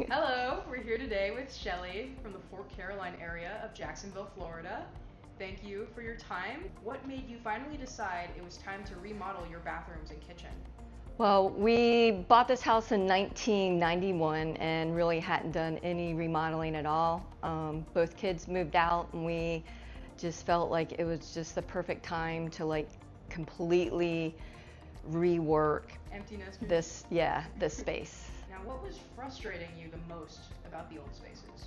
Hello, we're here today with Shelly from the Fort Caroline area of Jacksonville, Florida. Thank you for your time. What made you finally decide it was time to remodel your bathrooms and kitchen? Well, we bought this house in 1991 and really hadn't done any remodeling at all. Both kids moved out and we just felt like it was just the perfect time to completely rework Empty nester? this space. Now, what was frustrating you the most about the old spaces?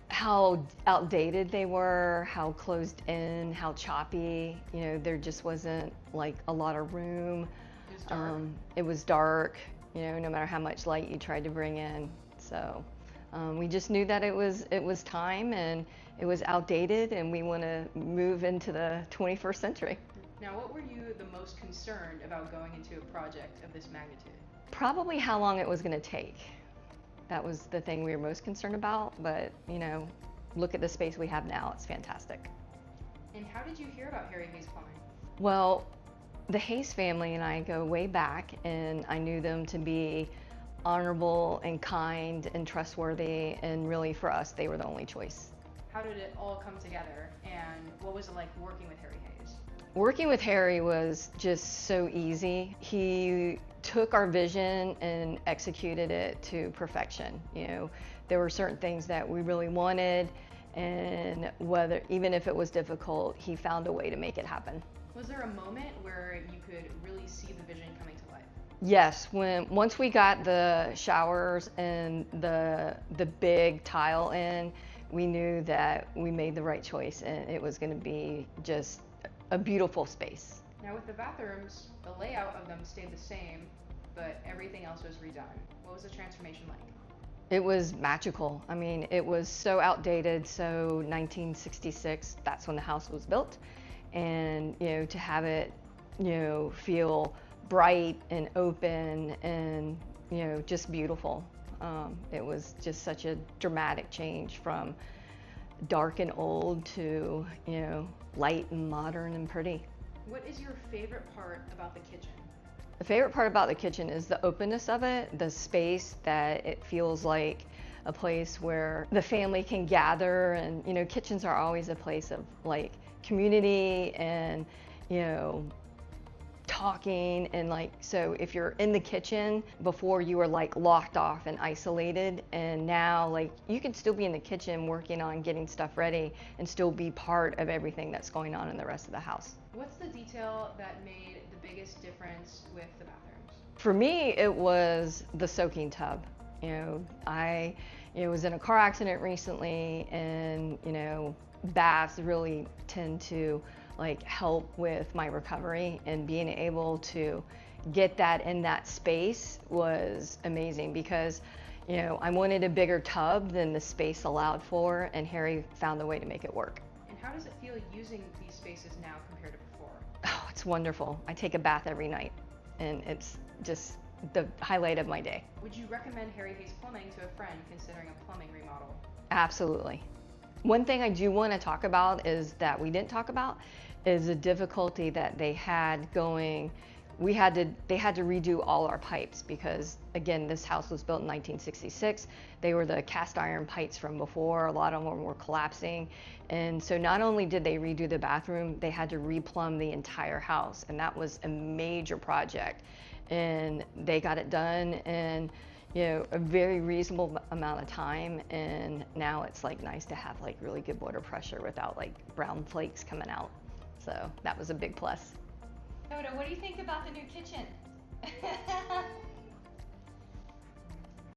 How outdated they were, how closed in, how choppy. There just wasn't like a lot of room. It was dark. It was dark, no matter how much light you tried to bring in. So we just knew that it was time and it was outdated and we want to move into the 21st century. Now, what were you the most concerned about going into a project of this magnitude? Probably how long it was going to take. That was the thing we were most concerned about, but look at the space we have now, it's fantastic. And how did you hear about Harry Hayes Plumbing? Well, the Hayes family and I go way back, and I knew them to be honorable and kind and trustworthy, and really for us, they were the only choice. How did it all come together, and what was it like working with Harry Hayes? Working with Harry was just so easy. He took our vision and executed it to perfection. There were certain things that we really wanted, and even if it was difficult, he found a way to make it happen. Was there a moment where you could really see the vision coming to life? Yes, once we got the showers and the big tile in, we knew that we made the right choice and it was going to be just a beautiful space. Now with the bathrooms, the layout of them stayed the same, but everything else was redone. What was the transformation like? It was magical. I mean, it was so outdated, so 1966, that's when the house was built. And, to have it, feel bright and open and, just beautiful. It was just such a dramatic change from dark and old to, light and modern and pretty. What is your favorite part about the kitchen? The favorite part about the kitchen is the openness of it, the space that it feels like a place where the family can gather, and kitchens are always a place of community and talking, and so if you're in the kitchen, before you were locked off and isolated, and now you can still be in the kitchen working on getting stuff ready and still be part of everything that's going on in the rest of the house. What's the detail that made the biggest difference with the bathrooms? For me, it was the soaking tub. I was in a car accident recently, and baths really tend to help with my recovery, and being able to get that in that space was amazing because I wanted a bigger tub than the space allowed for, and Harry found a way to make it work. And how does it feel using these spaces now compared to before? Oh, it's wonderful. I take a bath every night and it's just the highlight of my day. Would you recommend Harry Hayes Plumbing to a friend considering a plumbing remodel? Absolutely. One thing I do want to talk about is that we didn't talk about is the difficulty that they had going. They had to redo all our pipes because, again, this house was built in 1966. They were the cast iron pipes from before. A lot of them were collapsing. And so not only did they redo the bathroom, they had to replumb the entire house. And that was a major project. And they got it done in a very reasonable amount of time. And now it's nice to have really good water pressure without brown flakes coming out. So that was a big plus. Dodo, what do you think about the new kitchen?